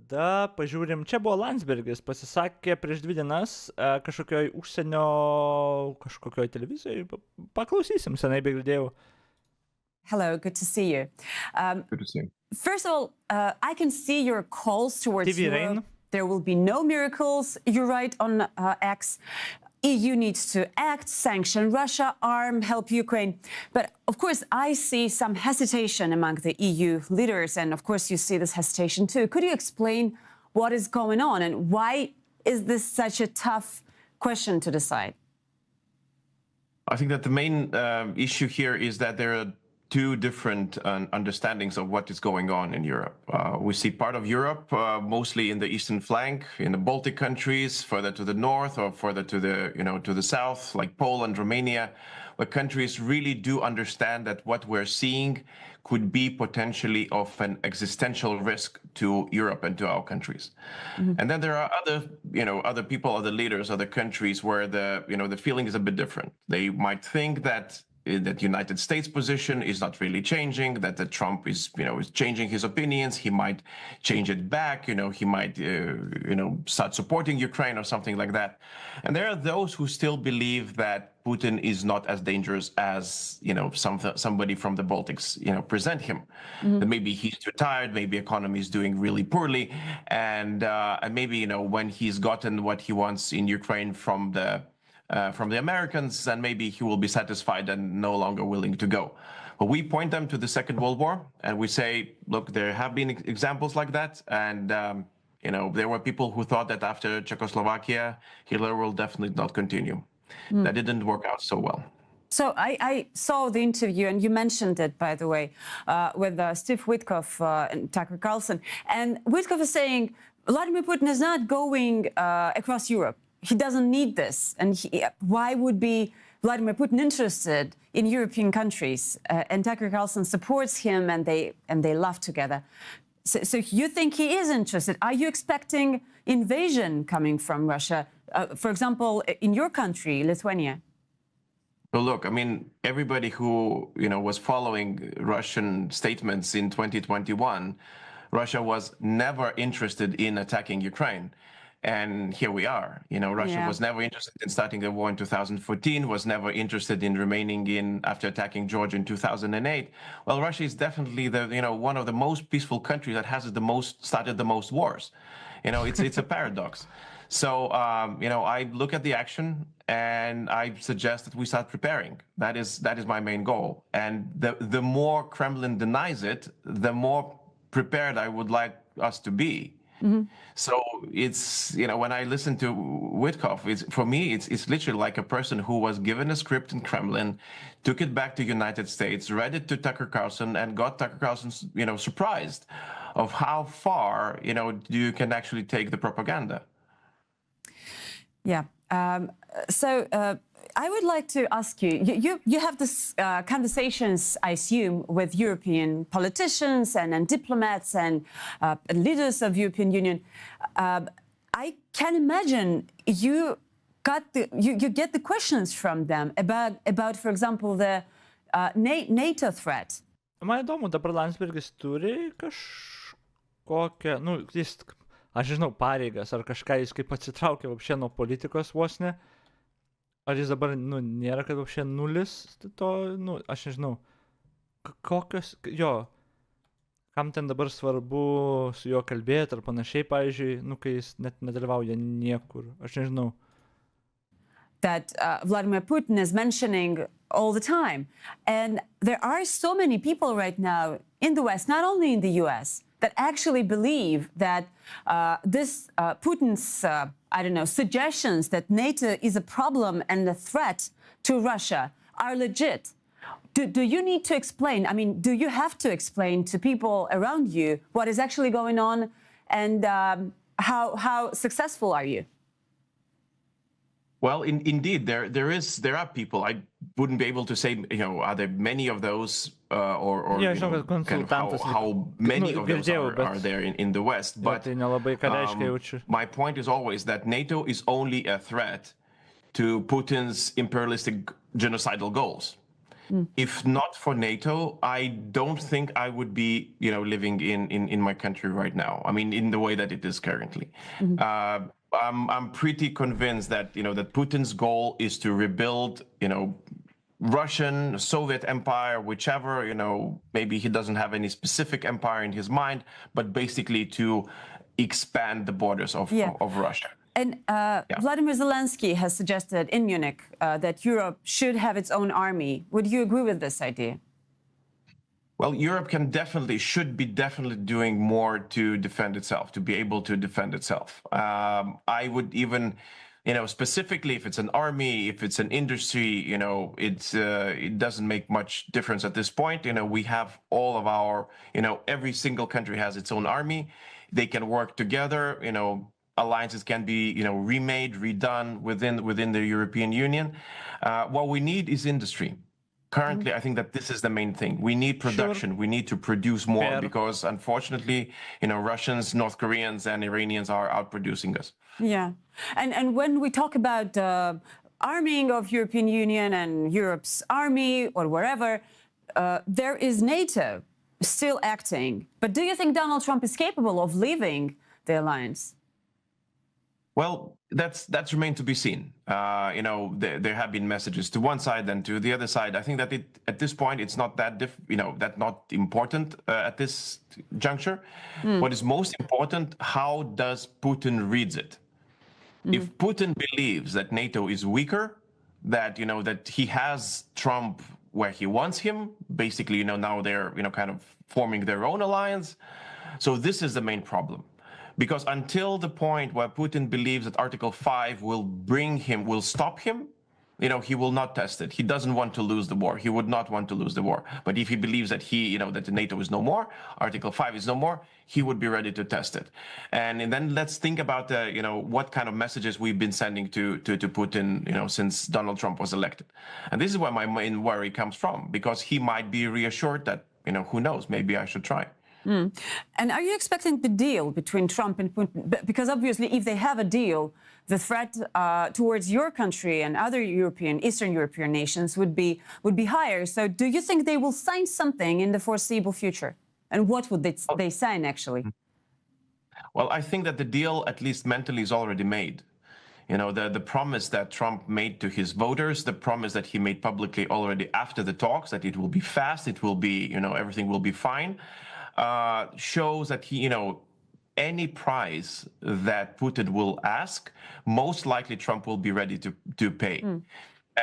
tada pažiūrim, čia buvo Landsbergis, pasisakė prieš 2 dienas kažkokioj užsienio, kažkokioj televizijoje, paklausysim, senai begirdėjau. Hello, good to see you. Good to see you. First of all, I can see your calls towards TV Europe. Rain. There will be no miracles, you write on X. EU needs to act, sanction Russia, arm, help Ukraine. But of course, I see some hesitation among the EU leaders, and of course you see this hesitation too. Could you explain what is going on and why is this such a tough question to decide? I think that the main issue here is that there are two different understandings of what is going on in Europe. We see part of Europe, mostly in the eastern flank, in the Baltic countries, further to the north or further to the, to the south, like Poland, Romania, where countries really do understand that what we're seeing could be potentially of an existential risk to Europe and to our countries. Mm-hmm. And then there are other people, other leaders, other countries where the feeling is a bit different. They might think that United States position is not really changing, that the Trump is changing his opinions. He might change it back. He might, start supporting Ukraine or something like that. And there are those who still believe that Putin is not as dangerous as, somebody from the Baltics, present him. Mm-hmm. That maybe he's too tired, maybe economy is doing really poorly. And maybe, when he's gotten what he wants in Ukraine from the Americans, and maybe he will be satisfied and no longer willing to go. But we point them to the Second World War, and we say, look, there have been examples like that, and there were people who thought that after Czechoslovakia, Hitler will definitely not continue. Mm. That didn't work out so well. So I saw the interview, and you mentioned it, by the way, with Steve Witkoff and Tucker Carlson. And Witkoff is saying Vladimir Putin is not going across Europe. He doesn't need this. And why would be Vladimir Putin interested in European countries? And Tucker Carlson supports him, and they laugh together. So you think he is interested? Are you expecting invasion coming from Russia? For example, in your country, Lithuania? Well, look, I mean, everybody who, was following Russian statements in 2021, Russia was never interested in attacking Ukraine. And here we are. Russia was never interested in starting a war in 2014, was never interested in remaining in after attacking Georgia in 2008. Well, Russia is definitely one of the most peaceful countries that has started the most wars. It's a paradox. So, I look at the action and I suggest that we start preparing. That is my main goal. And the more Kremlin denies it, the more prepared I would like us to be. Mm-hmm. So it's, when I listen to Witkoff, for me, it's literally like a person who was given a script in Kremlin, took it back to United States, read it to Tucker Carlson, and got Tucker Carlson, surprised of how far, you can actually take the propaganda. Yeah. I would like to ask you, you have this conversations, I assume, with European politicians and diplomats and leaders of European Union. I can imagine you get the questions from them about, for example, the NATO threat. Man įdomu, dabar Landsbergis turi kažkokią, aš žinau, pareigas ar kažką, jis kaip atsitraukė vapšė nuo politikos vos ne. Ar jis dabar, nėra, kad vapšė nulis to, aš nežinau, kokios, kam ten dabar svarbu su juo kalbėti ar panašiai, pavyzdžiui, kai jis net nedalyvauja niekur, aš nežinau. That Vladimir Putin is mentioning all the time. And there are so many people right now in the West, not only in the US, that actually believe that Putin's, suggestions that NATO is a problem and a threat to Russia are legit. Do you need to explain, do you have to explain to people around you what is actually going on, and how successful are you? Well, indeed, there are people. I wouldn't be able to say, are there many of those, or how many of those are there in the West. But my point is always that NATO is only a threat to Putin's imperialistic genocidal goals. If not for NATO, I don't think I would be, living in my country right now. I mean, in the way that it is currently. I'm pretty convinced that, that Putin's goal is to rebuild, Russian, Soviet empire, whichever, maybe he doesn't have any specific empire in his mind, but basically to expand the borders of Russia. And Vladimir Zelensky has suggested in Munich that Europe should have its own army. Would you agree with this idea? Well, Europe should be definitely doing more to defend itself, to be able to defend itself. I would even, specifically if it's an army, if it's an industry, it doesn't make much difference at this point. We have all of our, every single country has its own army. They can work together, alliances can be, remade, redone within the European Union. What we need is industry. Currently, I think that this is the main thing. We need production. We need to produce more because, unfortunately, Russians, North Koreans, and Iranians are outproducing us. Yeah, and when we talk about arming of European Union and Europe's army or wherever, there is NATO still acting. But do you think Donald Trump is capable of leaving the alliance? Well, that's remained to be seen. There have been messages to one side and to the other side. I think that at this point it's not that that's not important at this juncture. What is most important, how does Putin reads it? If Putin believes that NATO is weaker, that that he has Trump where he wants him, basically now they're kind of forming their own alliance. So this is the main problem. Because until the point where Putin believes that Article 5 will stop him, he will not test it. He doesn't want to lose the war. He would not want to lose the war. But if he believes that that the NATO is no more, Article 5 is no more, he would be ready to test it. And then let's think about what kind of messages we've been sending to Putin, since Donald Trump was elected. And this is where my main worry comes from, because he might be reassured that, who knows, maybe I should try. And are you expecting the deal between Trump and Putin? Because obviously, if they have a deal, the threat towards your country and other Eastern European nations would be higher. So, do you think they will sign something in the foreseeable future? And what would they sign, actually? Well, I think that the deal, at least mentally, is already made. The promise that Trump made to his voters, the promise that he made publicly already after the talks, that it will be fast, it will be, everything will be fine. Shows that any price that Putin will ask, most likely Trump will be ready to pay.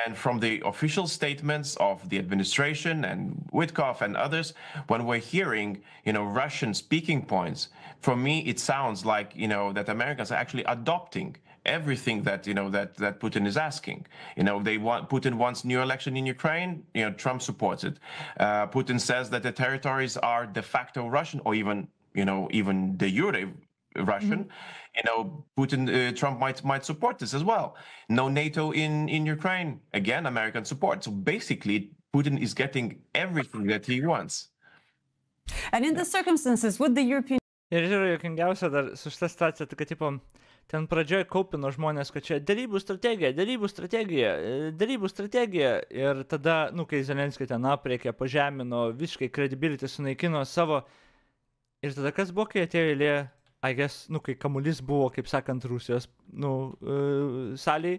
And from the official statements of the administration and Witkoff and others, when we're hearing, Russian speaking points, for me, it sounds like, that Americans are actually adopting everything that that Putin is asking. Putin wants new election in Ukraine. Trump supports it. Putin says that the territories are de facto Russian, or even de jure Russian. Trump might support this as well. No NATO in Ukraine. Again, American support. So basically, Putin is getting everything that he wants. And in the circumstances, would the European... Ir žiūrėjau, juokingiausia dar su šita situacija, tai kad, tipo, ten pradžioje kaupino žmonės, kad čia derybų strategija. Ir tada, kai Zelenskį ten apriekė, pažemino, visiškai credibility sunaikino savo. Ir tada kas buvo, kai atėjo eilė, I guess, kai kamuolys buvo, kaip sakant, Rusijos, salėj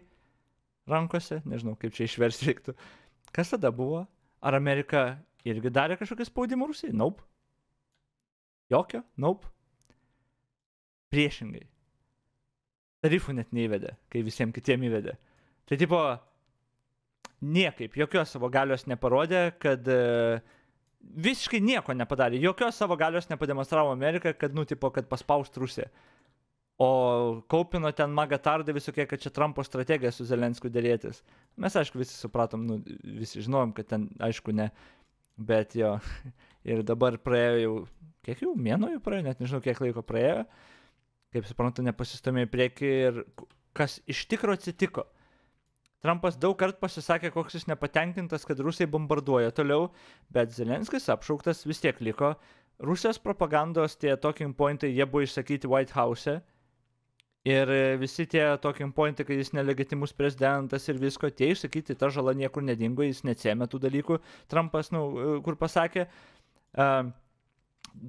rankose, nežinau, kaip čia išversti reiktų. Kas tada buvo? Ar Amerika irgi darė kažkokį spaudimą Rusijai? Nope. Jokio? Nope. Priešingai. Tarifų net neįvedė, kai visiems kitiem įvedė. Tai tipo, niekaip, jokios savo galios neparodė, kad visiškai nieko nepadarė. Jokios savo galios nepademonstravo Amerika, kad, kad paspaust Rusiją. O kaupino ten magatardai visokie, kad čia Trumpo strategija su Zelenskiu dėrėtis. Mes, aišku, visi supratom, visi žinojom, kad ten, aišku, ne. Bet jo, ir dabar praėjo jau, kiek jau, mėnų jau praėjo, net nežinau, kiek laiko praėjo. Kaip suprantu, nepasistumėjo į priekį ir kas iš tikro atsitiko. Trumpas daug kartų pasisakė, koks jis nepatenkintas, kad Rusai bombarduoja toliau, bet Zelenskis apšauktas vis tiek liko. Rusijos propagandos tie talking pointai, jie buvo išsakyti White House Ir visi tie talking pointai, kad jis nelegitimus prezidentas ir visko atėjo išsakyti, ta žala niekur nedingo, jis neatsėmė tų dalykų, Trumpas, kur pasakė,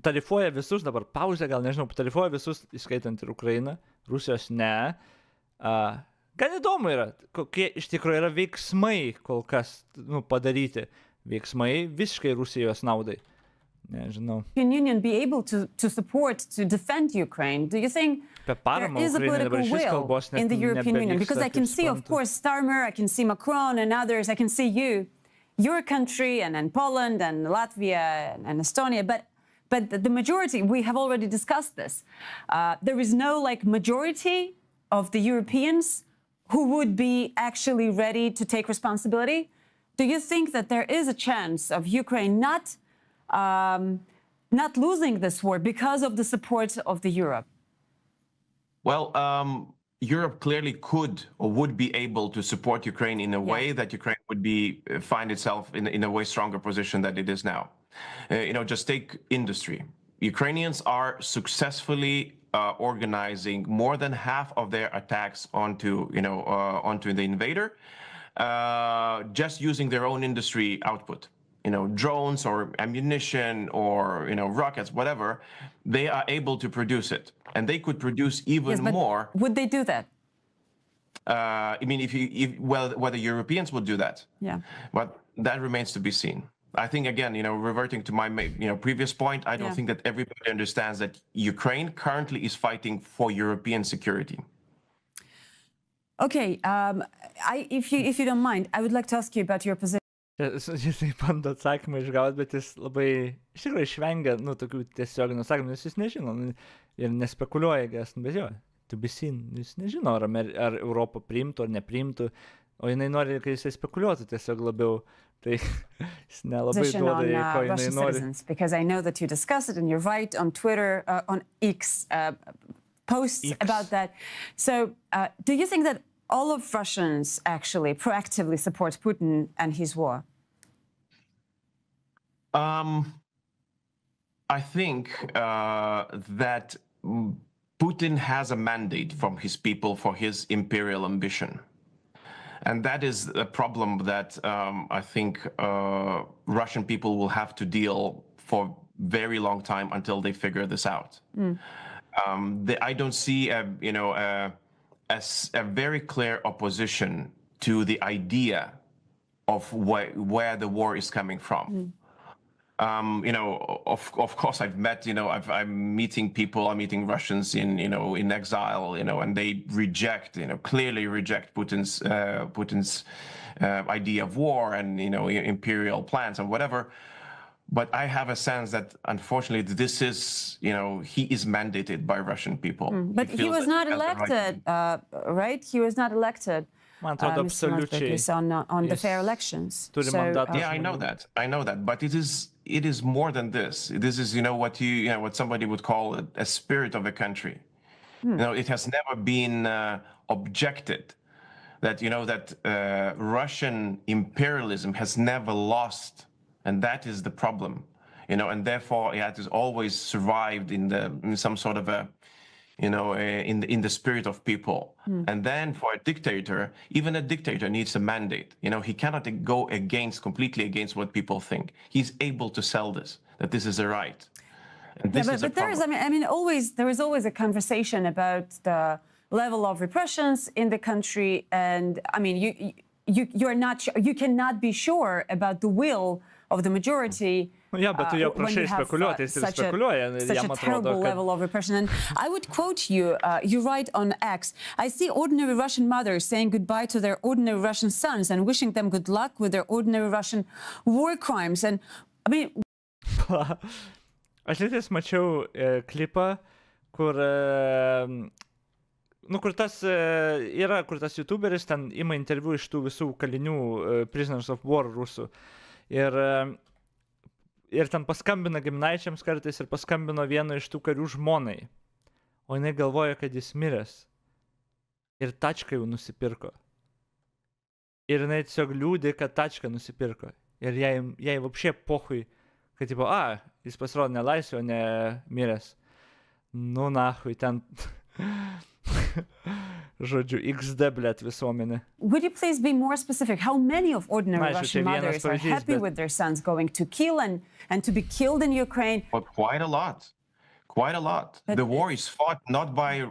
tarifuoja visus, dabar pauzė, gal nežinau, tarifuoja visus, įskaitant ir Ukrainą, Rusijos ne. Gan įdomu yra, kokie iš tikrųjų yra veiksmai kol kas padaryti, veiksmai visiškai Rusijos naudai. Nežinau. Union be able to support, to defend Ukraine? Do you think there is a political will in the European Union? Because I can see, of course, Starmer, I can see Macron and others, I can see your country, and Poland, and Latvia, and Estonia, but the majority, we have already discussed this. There is no majority of the Europeans who would be actually ready to take responsibility. Do you think that there is a chance of Ukraine not losing this war because of the support of the Europe? Well, Europe clearly could or would be able to support Ukraine in a way that Ukraine would find itself in a way stronger position than it is now. Just take industry. Ukrainians are successfully organizing more than half of their attacks onto the invader, just using their own industry output. Drones or ammunition or, rockets, whatever, they are able to produce it. And they could produce even more. Would they do that? I mean, whether Europeans would do that. Yeah. But that remains to be seen. I think, again, reverting to my previous point, I don't think that everybody understands that Ukraine currently is fighting for European security. Okay, if you don't mind, I would like to ask you about your position. Jis bando atsakymą išgauti, bet jis labai iš tikrųjų išvengia, tokių tiesioginių atsakymų, nes jis nežino ir nespekuliuoja, bet jo, to be seen, jis nežino, ar Europą priimtų ar nepriimtų, o jinai nori, kad jisai spekuliuotų tiesiog labiau, tai jis nelabai duoda, ko jinai nori. Because I know that you discuss it and you write on Twitter, on X, posts about that. So, do you think that all of Russians actually proactively support Putin and his war? I think that Putin has a mandate from his people for his imperial ambition. And that is a problem that I think Russian people will have to deal for a very long time until they figure this out. I don't see a very clear opposition to the idea of where the war is coming from. Of course, I've met, I'm meeting people, I'm meeting Russians in exile, and they clearly reject Putin's idea of war and, imperial plans and whatever. But I have a sense that, unfortunately, this is, he is mandated by Russian people. But he was not elected, right? He was not elected. Mr. Landsbergio, on the fair elections. Yeah, I know that. But it is more than this. This is, what somebody would call a spirit of a country. It has never been objected that, that Russian imperialism has never lost. And that is the problem, and therefore it has always survived in some sort of a, in the spirit of people. And then for a dictator, even a dictator needs a mandate. He cannot go completely against what people think. He's able to sell that this is a right. And this is a problem. There is always a conversation about the level of repressions in the country, and you cannot be sure about the will of the majority. Yeah, but you have such a terrible level of repression. And I would quote you, you write on X, I see ordinary Russian mothers saying goodbye to their ordinary Russian sons and wishing them good luck with their ordinary Russian war crimes. And Aš lytis mačiau klipą, kur tas YouTuberis ten ima interviu iš tų visų kalinių prisoners of war rusų. Ir ten paskambina giminaičiams kartais ir paskambino vieno iš tų karių žmonai. O jinai galvoja, kad jis miręs. Ir tačką jau nusipirko. Ir jinai tiesiog liūdė, kad tačką nusipirko. Ir jai vapšė pohui, kad jis pasirodo nelaisvė, o ne miręs. Nahui, ten žodžiu, XD blėt visuomenė. Would you please be more specific? How many of ordinary Na, Russian čia vienas mothers are pavyzdys, happy bet- with their sons going to kill and to be killed in Ukraine? But quite a lot. Quite a lot. But- The war is fought not by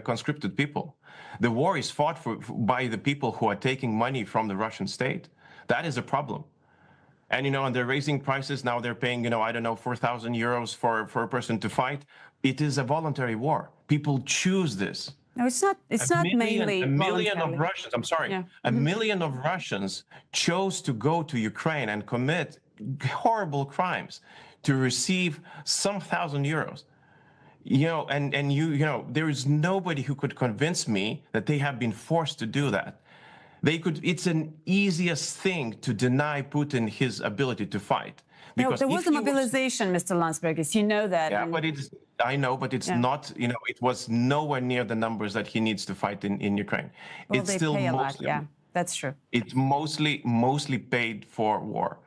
conscripted people. The war is fought by the people who are taking money from the Russian state. That is a problem. And, and they're raising prices. Now they're paying, I don't know, 4,000 euros for a person to fight. It is a voluntary war. People choose this. No, it's not. It's not mainly A million of voluntarily. Russians, I'm sorry, Yeah. a million of Russians chose to go to Ukraine and commit horrible crimes to receive some thousand euros. There is nobody who could convince me that they have been forced to do that. It's an easiest thing to deny Putin his ability to fight. No, Because there if was a he mobilization, Mr. Landsbergis. You know that. Yeah, and- but I know, but it's Yeah. not, it was nowhere near the numbers that he needs to fight in Ukraine. well, It's they still pay a lot. mostly, Yeah, that's true. it's mostly paid for war.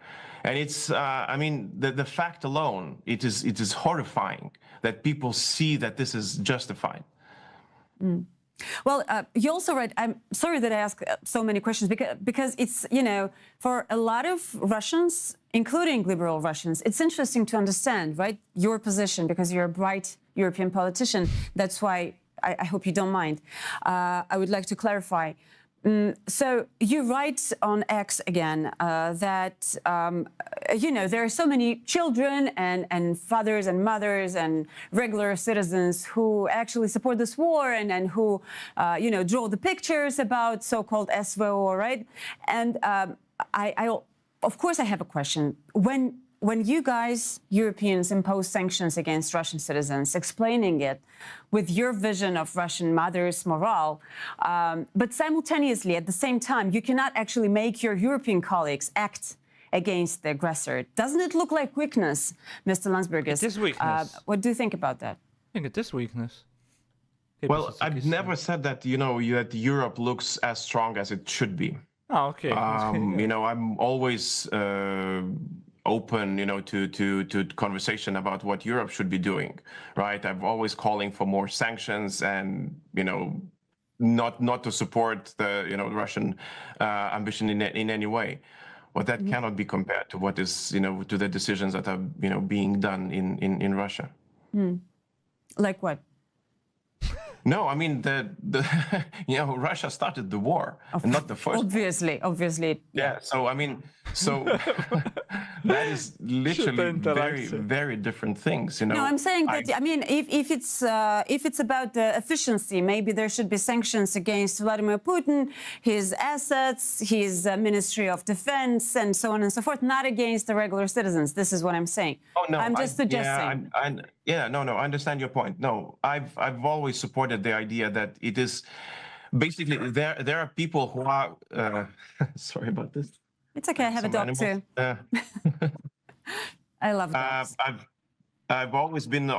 And it's, the fact alone, it is horrifying that people see that this is justified. Well, you also write, I'm sorry that I ask so many questions because it's, for a lot of Russians, including liberal Russians, it's interesting to understand, right, your position because you're a bright European politician. That's why I hope you don't mind. I would like to clarify. So you write on X again that, there are so many children and fathers and mothers and regular citizens who actually support this war and who, draw the pictures about so-called SVO, right? And of course, I have a question. When you guys, Europeans, impose sanctions against Russian citizens, explaining it with your vision of Russian mothers' morale, but simultaneously, at the same time, you cannot actually make your European colleagues act against the aggressor. Doesn't it look like weakness, Mr. Landsbergis? It is weakness. What do you think about that? I think it is weakness. Well, I've never said that, that Europe looks as strong as it should be. Oh, okay. I'm always open, to conversation about what Europe should be doing, right? I'm always calling for more sanctions and, not to support the, Russian ambition in any way. But that cannot be compared to what is, to the decisions that are, being done in Russia. Like what? No, Russia started the war, and not the first. Obviously. Yeah. So that is literally very, interaction. very different things. No, I'm saying that. If it's about the efficiency, maybe there should be sanctions against Vladimir Putin, his assets, his Ministry of Defense, and so on and so forth, not against the regular citizens. This is what I'm saying. Oh no, I'm just suggesting. I understand your point. No, I've always supported the idea that it is basically there are people who are sorry about this. It's okay. I have a Some dog too. animals. I love dogs. I've always been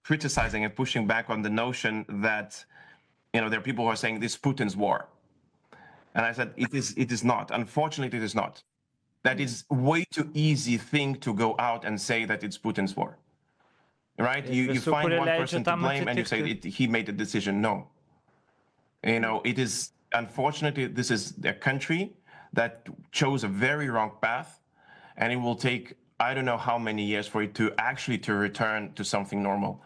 criticizing and pushing back on the notion that there are people who are saying this is Putin's war, and I said it is not. Unfortunately, it is not. That is way too easy thing to go out and say that it's Putin's war. Right? You find one person to blame and you say he made the decision. No. It is, unfortunately, this is a country that chose a very wrong path, and it will take, I don't know how many years for it to return to something normal.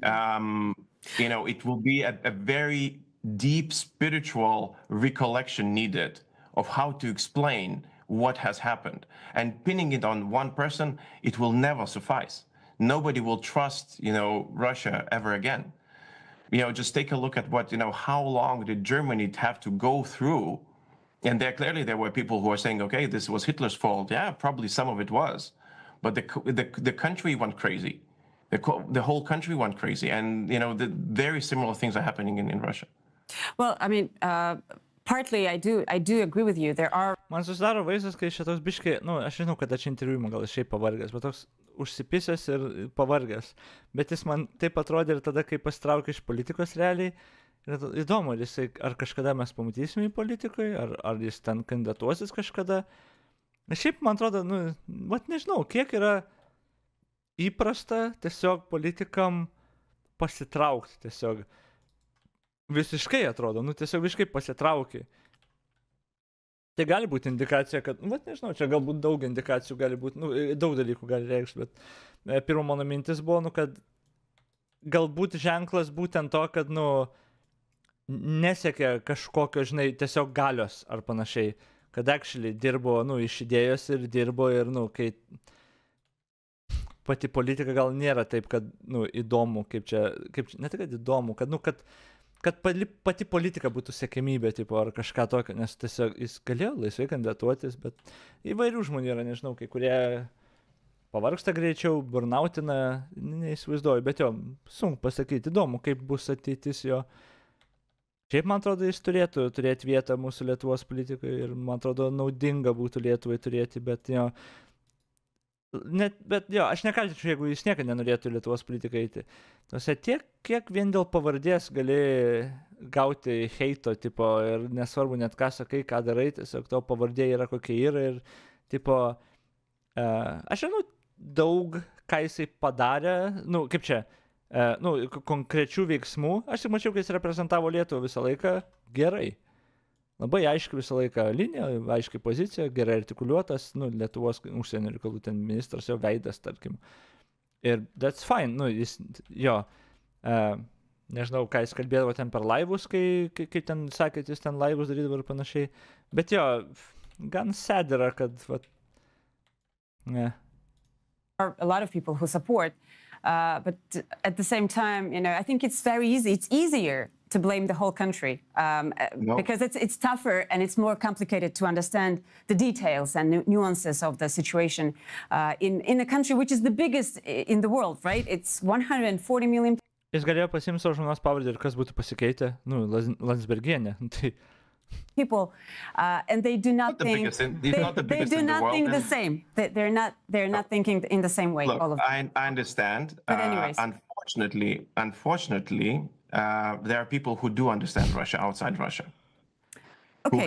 It will be a very deep spiritual recollection needed of how to explain what has happened. And pinning it on one person, it will never suffice. Nobody will trust, Russia ever again. Just take a look at how long did Germany have to go through? And there were people who were saying, okay, this was Hitler's fault. Yeah, probably some of it was. But the country went crazy. The whole country went crazy. And, the very similar things are happening in Russia. Well, partly I do agree with you. There are. Man susidaro vaizdas, kai šitoks biškai, aš žinau, kad aš interviu gal šiaip pavargęs, bet toks užsipisęs ir pavargęs. Bet jis man taip atrodė ir tada, kai pasitraukė iš politikos realiai. Ir įdomu, ar kažkada mes pamatysime į politikoje, ar jis ten kandidatuosis kažkada. Šiaip man atrodo, nežinau, kiek yra įprasta tiesiog politikam pasitraukti tiesiog. visiškai atrodo, nu tiesiog visiškai pasitraukė. Tai gali būti indikacija, kad, nu, nežinau, čia galbūt daug indikacijų gali būti, nu, daug dalykų gali reikšti, bet pirmo mano mintis buvo, nu, kad galbūt ženklas būtent to, kad, nu, nesiekė kažkokio, žinai, tiesiog galios ar panašiai, kad actually dirbo, nu, iš idėjos ir dirbo ir, nu, kai pati politika gal nėra taip, kad, nu, įdomu, kaip čia, ne tik, kad įdomu, kad, nu, kad pati politika būtų siekiamybė, tipo, ar kažką tokio, nes tiesiog jis galėjo laisvai kandidatuotis, bet įvairių žmonių yra, nežinau, kai kurie pavargsta greičiau, burnautina, neįsivaizduoju, bet jo, sunku pasakyti, įdomu, kaip bus ateitis jo. Šiaip, man atrodo, jis turėtų turėti vietą mūsų Lietuvos politikoje ir, man atrodo, naudinga būtų Lietuvai turėti, bet jo, bet jo, aš nekaltinčiau, jeigu jis niekada nenorėtų Lietuvos politiką eiti. Tuose tiek, kiek vien dėl pavardės gali gauti heito, tipo, ir nesvarbu net ką sakai, ką darai, tiesiog to pavardė yra kokia yra ir, tipo, aš žinau daug, ką jisai padarė, nu, kaip čia, nu, konkrečių veiksmų, aš tik mačiau, kai jis reprezentavo Lietuvą visą laiką gerai. Labai aiškiai visą laiką linija, aiškiai pozicija, gerai artikuliuotas, nu, Lietuvos užsienio reikalų ten ministras, jo veidas, tarkim. Ir that's fine, nu, jis, jo, nežinau, ką jis kalbėdavo ten per laivus, kai ten sakėt, jis ten laivus darydavo ir panašiai. Bet jo, gan sad yra, kad, vat, ne. A lot of people who support, but at the same time, you know, I think it's very easy. It's easier to blame the whole country No. because it's tougher and it's more complicated to understand the details and nuances of the situation in a country which is the biggest in the world, right? It's 140 million. Jis galėjo pasiimti savo žmonos pavardę ir kas būtų pasikeitę, nu, Landsbergienė. Tai people and they do not think they do not think the same. They're not thinking in the same way. Look, all of them. I understand. But anyways. Unfortunately, there are people who do understand Russia outside Russia. Okay.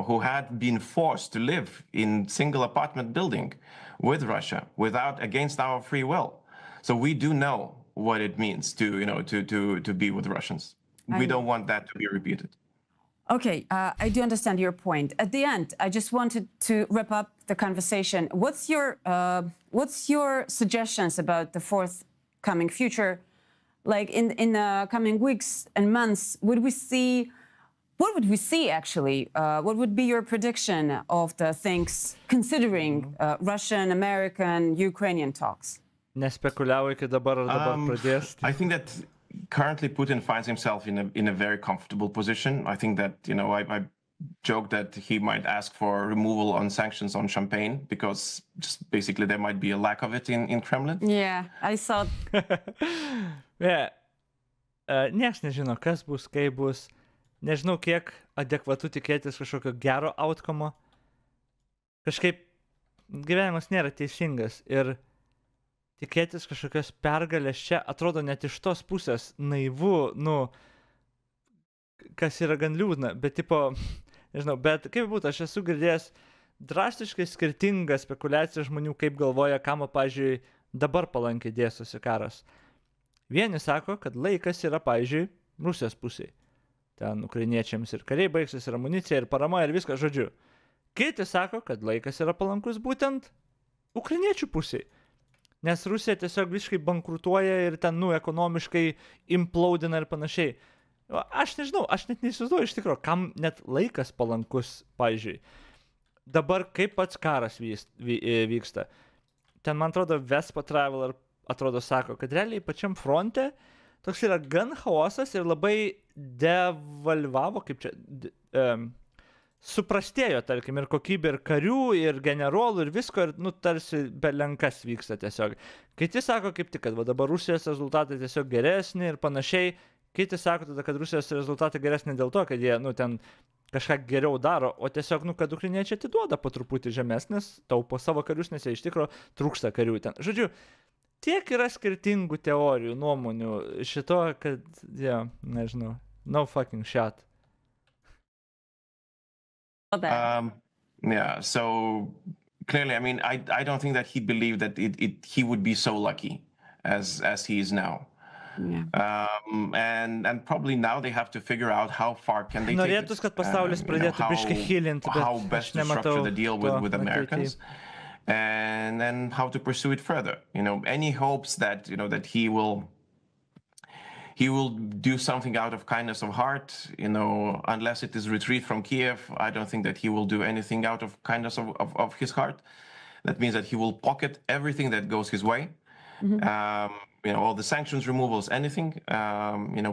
Who had been forced to live in single apartment building with Russia against our free will. So we do know what it means to be with Russians. We don't want that to be repeated. Okay, I do understand your point. At the end, I just wanted to wrap up the conversation. What's your suggestions about the forthcoming future? Like in the coming weeks and months, what would we see actually? What would be your prediction of the things considering Russian, American, Ukrainian talks? nespekuliavo iki dabar ar dabar pradės. I think that currently Putin finds himself in a very comfortable position. I think that, I joke that he might ask for removal on sanctions on champagne because just basically there might be a lack of it in Kremlin. Yeah, I saw. Yeah. Niekas nežino, kas bus, kaip bus. Nežinau, kiek adekvatu tikėtis kažkokio gero outcome'o. Kažkaip gyvenimas nėra teisingas ir tikėtis kažkokios pergalės čia atrodo net iš tos pusės naivu, kas yra gan liūdna, bet nežinau, bet kaip būtų, aš esu girdėjęs drastiškai skirtingą spekulaciją žmonių, kaip galvoja, kam, pavyzdžiui, dabar palankiai dėstosi karas. Vieni sako, kad laikas yra, pavyzdžiui, Rusijos pusėje. Ten ukrainiečiams ir kariai baigsis, ir amunicija, ir parama, ir viskas, žodžiu. Kiti sako, kad laikas yra palankus būtent ukrainiečių pusėje. Nes Rusija tiesiog visiškai bankrutuoja ir ten, ekonomiškai implaudina ir panašiai. Aš nežinau, aš net neįsivaizduoju iš tikrųjų, kam net laikas palankus, pavyzdžiui. Dabar kaip pats karas vyksta. Ten, man atrodo, Vespa Traveler atrodo sako, kad realiai pačiam fronte toks yra gan chaosas ir labai devalvavo, kaip čia, suprastėjo, tarkim, ir kokybė ir karių, ir generolų, ir visko, ir, tarsi belenkas vyksta tiesiog. Kiti sako kaip tik, kad dabar Rusijos rezultatai tiesiog geresni ir panašiai. Kiti sako tada, kad Rusijos rezultatai geresni dėl to, kad jie, ten kažką geriau daro, o tiesiog, kad ukrainiečiai atiduoda po truputį žemesnis, taupo savo karius, nes jie iš tikrųjų trūksta karių ten. Žodžiu, tiek yra skirtingų teorijų, nuomonių šito, kad, nežinau, no fucking shot. So clearly, I mean, I don't think that he believed that he would be so lucky as he is now. And probably now they have to figure out how far can they take Norėtųs, it. kad pasaulis pradėtų biškį healinti, bet how best to structure the deal with Americans, and then how to pursue it further. Any hopes that that he will do something out of kindness of heart, unless it is retreat from Kiev. I don't think that he will do anything out of kindness of his heart. That means that he will pocket everything that goes his way. All the sanctions removals, anything,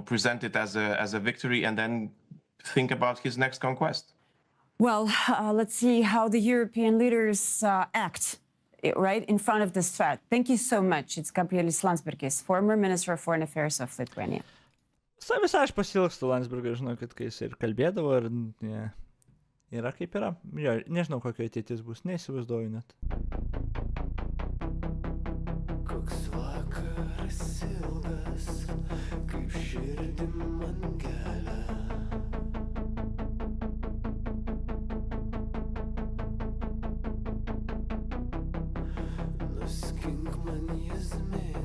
present it as a victory, and then think about his next conquest. Well, let's see how the European leaders act, right, in front of this threat. Thank you so much. It's Karalius Landsbergis, former Minister of Foreign Affairs of Lithuania. Visai aš pasiilgstu Landsbergio, žinokit, kai jis ir kalbėdavo, ir yra kaip yra. Jo, nežinau, kokia ateitis bus, neįsivaizduoju net. Koks vakaras ilgas, kaip širdį man kelia. Nuskink man jis mėly.